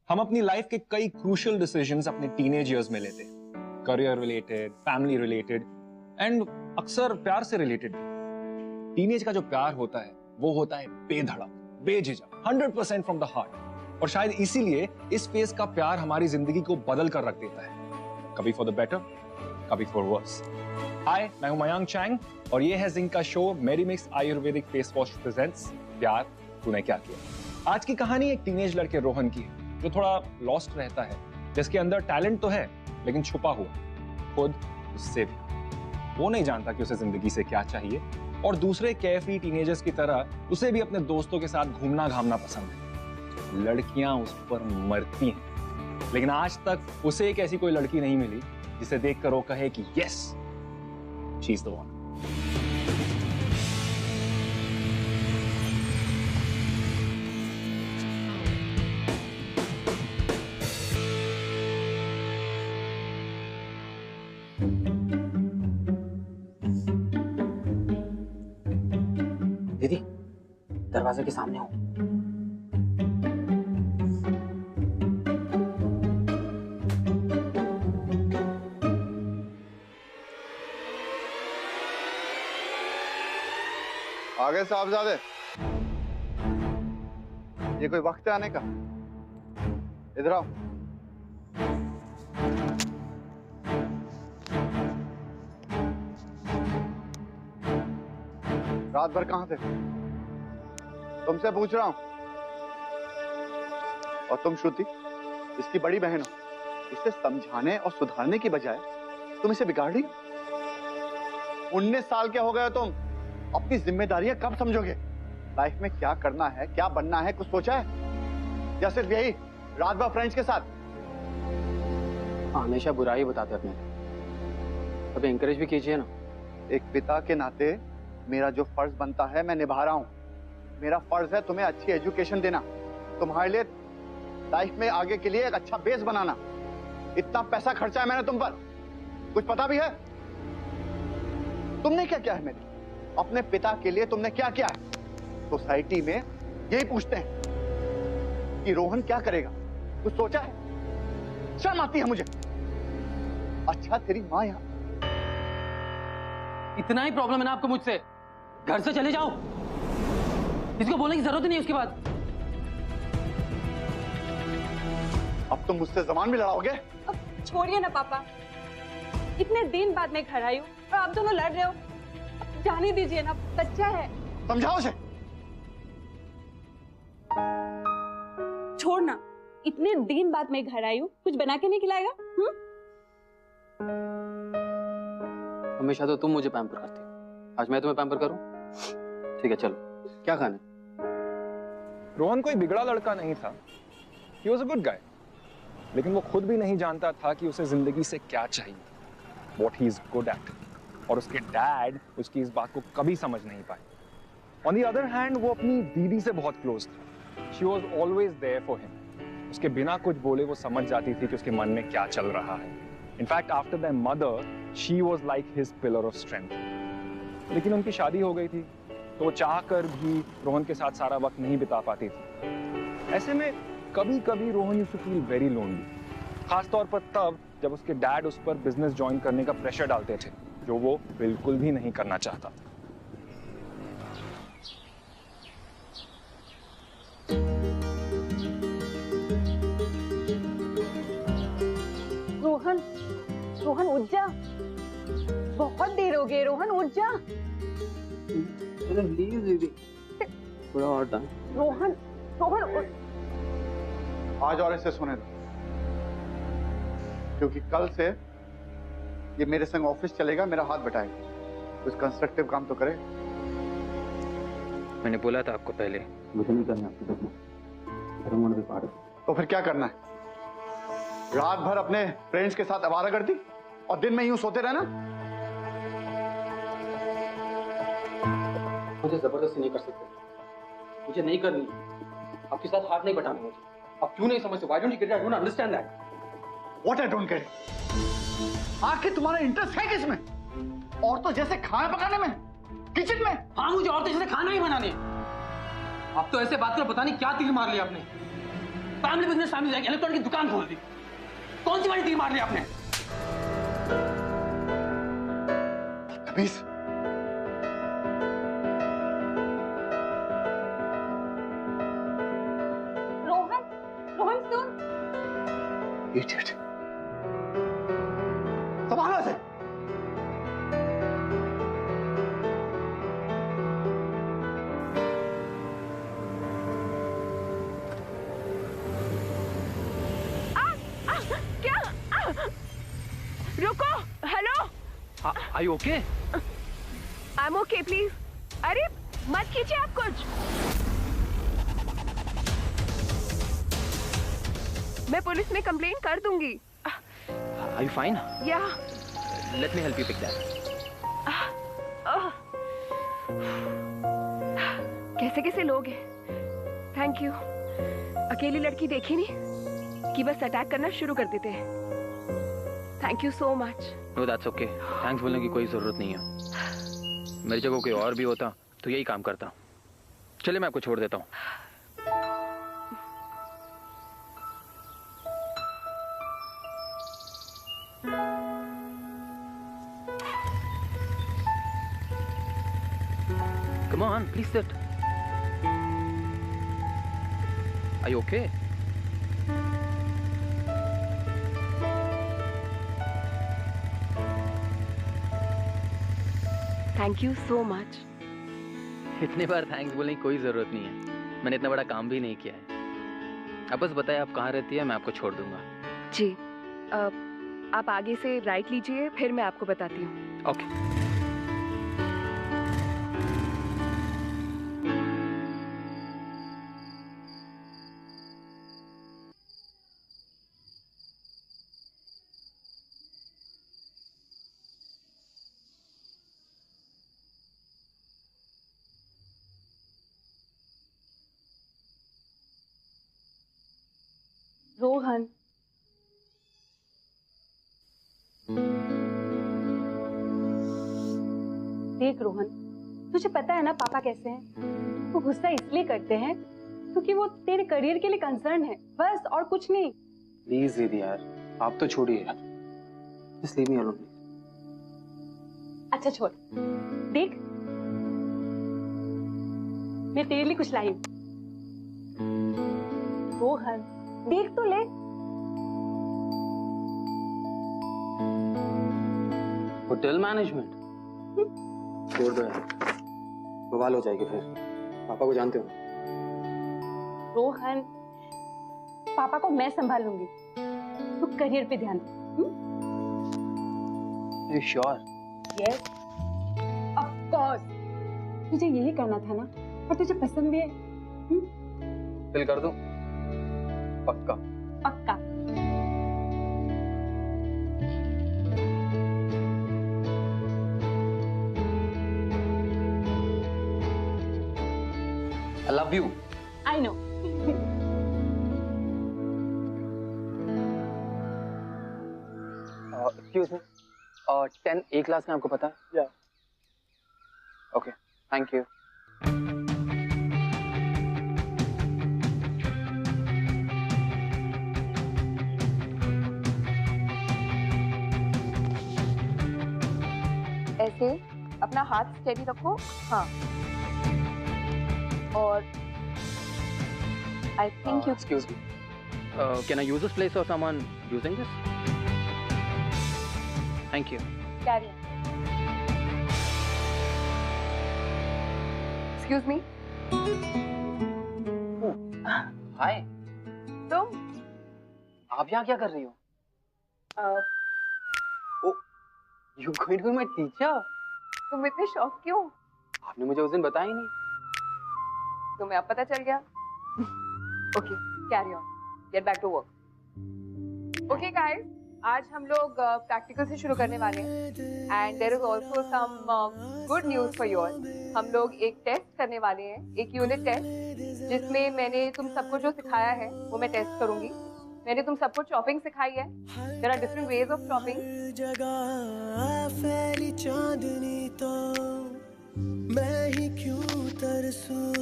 हम अपनी लाइफ के कई क्रूशियल डिसीजंस अपने टीनेज इयर्स में लेते हैं, career related, family related and अक्सर प्यार से रिलेटेड भी। टीनेज का जो प्यार होता है वो होता है बेधड़क, बेझिझक, 100% फ्रॉम द हार्ट। और शायद इसीलिए इस फेज का प्यार हमारी जिंदगी को बदल कर रख देता है, कभी फॉर द बेटर, कभी फॉर वर्स। हाय, मैं हूं मयांक चैंग और ये है जिंक का शो मेरी mix Ayurvedic face wash presents प्यार तूने क्या किया। आज की कहानी एक टीनेज लड़के रोहन की है जो थोड़ा लॉस्ट रहता है, जिसके अंदर टैलेंट तो है लेकिन छुपा हुआ, खुद उससे भी। वो नहीं जानता कि उसे जिंदगी से क्या चाहिए और दूसरे केयरफ्री टीनेजर्स की तरह उसे भी अपने दोस्तों के साथ घूमना घामना पसंद है। लड़कियां उस पर मरती हैं, लेकिन आज तक उसे एक ऐसी कोई लड़की नहीं मिली जिसे देखकर वो कहे कि yes, she is the one. दीदी, दरवाजे के सामने हो। आगे साहबजादे, ये कोई वक्त है आने का? इधर आओ। रात भर कहां थे? तुमसे पूछ रहा हूं। और तुम श्रुति, इसकी बड़ी बहन हो, इसे समझाने और सुधारने की बजाय तुम इसे बिगाड़ रही हो। 19 साल के हो गए हो तुम। अपनी जिम्मेदारियां कब समझोगे? लाइफ में क्या करना है, क्या बनना है, कुछ सोचा है या सिर्फ यही रात भर फ्रेंड्स के साथ? हमेशा बुराई बताते अपने, कभी एंकरेज भी कीजिए ना। एक पिता के नाते मेरा जो फर्ज बनता है मैं निभा रहा हूं। मेरा फर्ज है तुम्हें अच्छी एजुकेशन देना, तुम्हारे लिए लाइफ में आगे के लिए एक अच्छा बेस बनाना। इतना पैसा खर्चा है मैंने तुम पर, कुछ पता भी है? तुमने क्या किया है मेरे अपने पिता के लिए? तुमने क्या किया है? सोसाइटी में यही पूछते हैं कि रोहन क्या करेगा, कुछ सोचा है? शर्म आती है मुझे। अच्छा, तेरी माँ यहाँ। इतना ही प्रॉब्लम है ना आपको मुझसे? घर से चले जाओ, इसको बोलने की जरूरत ही नहीं उसके बाद। अब तुम मुझसे जबान भी लड़ाओगे? अब छोड़िए ना पापा, इतने दिन बाद मैं घर आई हूँ और आप दोनों लड़ रहे हो। जाने दीजिए ना, बच्चा है। समझाओ उसे। छोड़ना, इतने दिन बाद मैं घर आई हूँ, कुछ बना के नहीं खिलाएगा? हमेशा तो तुम मुझे पैम्पर करती हो, आज मैं तुम्हें पैम्पर करूं? ठीक है, चलो, क्या खाना है? रोहन कोई बिगड़ा लड़का नहीं था, he was a good guy, लेकिन वो खुद भी नहीं जानता था कि उसे जिंदगी से क्या चाहिए, what he is good at, और उसके डैड उसकी इस बात को कभी समझ नहीं पाए। On the other hand, वो अपनी दीदी से बहुत क्लोज था, she was always there for him, उसके बिना कुछ बोले वो समझ जाती थी कि उसके मन में क्या चल रहा है। In fact, after their mother, she was like his pillar of strength. लेकिन उनकी शादी हो गई थी, तो वो चाह कर भी रोहन के साथ सारा वक्त नहीं बिता पाती थी। ऐसे में कभी कभी Rohan used to feel very lonely, खासतौर पर तब जब उसके डैड उस पर बिजनेस ज्वाइन करने का प्रेशर डालते थे, जो वो बिल्कुल भी नहीं करना चाहता। रोहन, रोहन उठ जा, बहुत देर हो गई। रोहन उठ जा। प्लीज दीदी, थोड़ा और टाइम। रोहन, रोहन उठ। आज और इसे सुने दो, क्योंकि कल से ये मेरे संग ऑफिस चलेगा, मेरा हाथ बटाएगा। कुछ कंस्ट्रक्टिव काम तो करे। मैंने बोला था आपको पहले, मुझे नहीं करना आपको देखना। तो फिर क्या करना है? रात भर अपने फ्रेंड्स के साथ आवारागर्दी और दिन में यूं सोते रहना? मुझे जबरदस्ती नहीं कर सकते, मुझे नहीं करनी, आपके साथ हाथ नहीं बटाना मुझे। आप क्यों नहीं समझते? Why don't you get it? I don't understand that. What I don't get? आखिर तुम्हारा इंटरेस्ट है किसमें? औरतों जैसे खाना पकाने में, किचन में? हाँ, मुझे औरतों जैसे खाना ही बनाने। आप तो ऐसे बात कर, पता नहीं क्या तीर मार लिया आपने। फैमिली बिजनेस फैमिली जाएगी, इलेक्ट्रॉनिक की दुकान खोल दी। कौन सी वाली तीर मार दी आपने? Please Rohan, Rohan soon. Idiot, संभालो से। क्या? रुको, hello. Are you okay? I am okay, please. अरे मत कीजिए आप कुछ। मैं पुलिस में कंप्लेन कर दूंगी। Are you fine? या Let me help you pick that. कैसे कैसे लोग हैं। Thank you. अकेली लड़की देखी नहीं कि बस अटैक करना शुरू कर देते हैं। Thank you so much. No, that's okay. Thanks बोलने की कोई जरूरत नहीं है। मेरी जगह कोई और भी होता तो यही काम करता। चलिए मैं आपको छोड़ देता हूँ। Come on, please sit. Are you okay? Thank you so much. इतने बार थैंक्स बोलने की कोई जरूरत नहीं है। मैंने इतना बड़ा काम भी नहीं किया है। आप बस बताएं आप कहाँ रहती है, मैं आपको छोड़ दूंगा। जी, आप आगे से राइट लीजिए, फिर मैं आपको बताती हूँ। ओके। रोहन, देख रोहन, तुझे पता है ना पापा कैसे हैं। वो गुस्सा इसलिए करते हैं क्योंकि वो तेरे करियर के लिए कंसर्न है, बस और कुछ नहीं। प्लीज दीदी यार, आप तो छोड़िए यार। Just leave me alone. अच्छा छोड़, देख मैं तेरे लिए कुछ लाई हूँ। रोहन, देख तो ले। होटल मैनेजमेंट छोड़ दो यार, बवाल हो जाएगी फिर। पापा को जानते हो? रोहन, पापा को मैं संभालूंगी, तू करियर पे ध्यान दे। Are you sure? Yes, of course. तुझे यही करना था ना, और तुझे पसंद भी है। फिल कर दूं? पक्का? पक्का। I love you. I know. Excuse me. 10 A class में आपको पता है? Yeah. Okay. Thank you. ऐसे अपना हाथ स्टेडी रखो। हाँ, और I think you. Excuse me. Can I use this place or someone using this? Thank you. Carry on. Excuse me. Hi. तुम आप यहाँ क्या कर रही हो? You going to be my teacher? तुम इतने शौक क्यों? आपने मुझे उस दिन बताया ही नहीं। तुम्हें अब पता चल गया। Okay, carry on, get back to work. Okay guys, आज हम लोग प्रैक्टिकल से शुरू करने वाले हैं and there is also some good news for you all. हम लोग एक टेस्ट करने वाले हैं, एक यूनिट टेस्ट, जिसमें मैंने तुम सबको जो सिखाया है वो मैं टेस्ट करूंगी। मैंने तुम सबको चॉपिंग सिखाई है। There are different ways of chopping. मैं ही क्यों तरसूं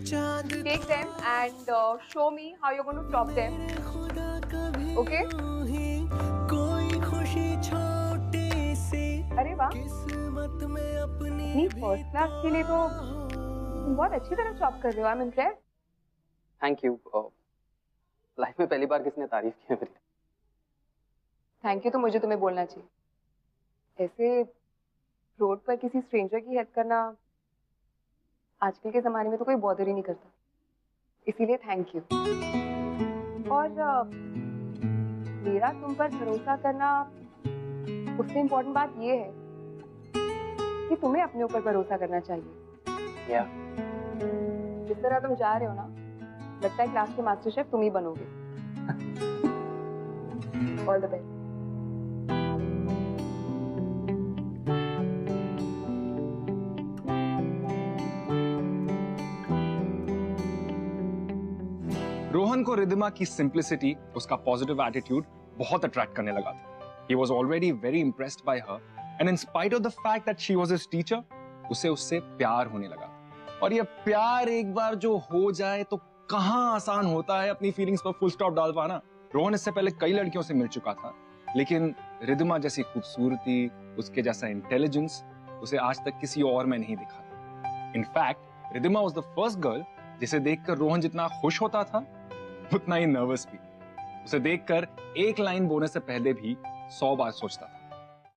चांद Take them and show me how you're going to stop them. खुदा कभी Okay? ही कोई खुशी छोटी सी अरे वाह, किस्मत में अपनी नहीं फर्स्ट क्लास के लिए तो तुम बहुत अच्छी तरह चॉप कर रहे हो। I am impressed. Thank you. Life में पहली बार किसने तारीफ की है मेरी? थैंक यू तो मुझे तुम्हें बोलना चाहिए। ऐसे रोड पर किसी स्ट्रेंजर की हेल्प करना आजकल के ज़माने में तो कोई बॉदर ही नहीं करता, इसीलिए थैंक यू। और मेरा तुम पर भरोसा करना, उससे इम्पोर्टेंट बात ये है कि तुम्हें अपने ऊपर भरोसा करना चाहिए। या जिस तरह तुम जा रहे हो ना, लगता है क्लास के मास्टर शेफ तुम ही बनोगे। All the best. रोहन को रिद्धिमा की सिंप्लिसिटी, उसका पॉजिटिव एटीट्यूड बहुत अट्रैक्ट करने लगा था। He was already very impressed by her, and in spite of the fact that she was his teacher, उसे उससे प्यार होने लगा। और ये प्यार एक बार जो हो जाए तो कहाँ आसान होता है अपनी फीलिंग्स पर फुल स्टॉप डाल पाना। रोहन इससे पहले कई लड़कियों से मिल चुका था, लेकिन रिद्धिमा जैसी खूबसूरती, उसके जैसा इंटेलिजेंस उसे आज तक किसी और में नहीं दिखा था। In fact Riddhima was the first girl जिसे देखकर रोहन जितना खुश होता था, उतना ही नर्वस भी। उसे देखकर एक लाइन बोलने से पहले भी 100 बार सोचता था।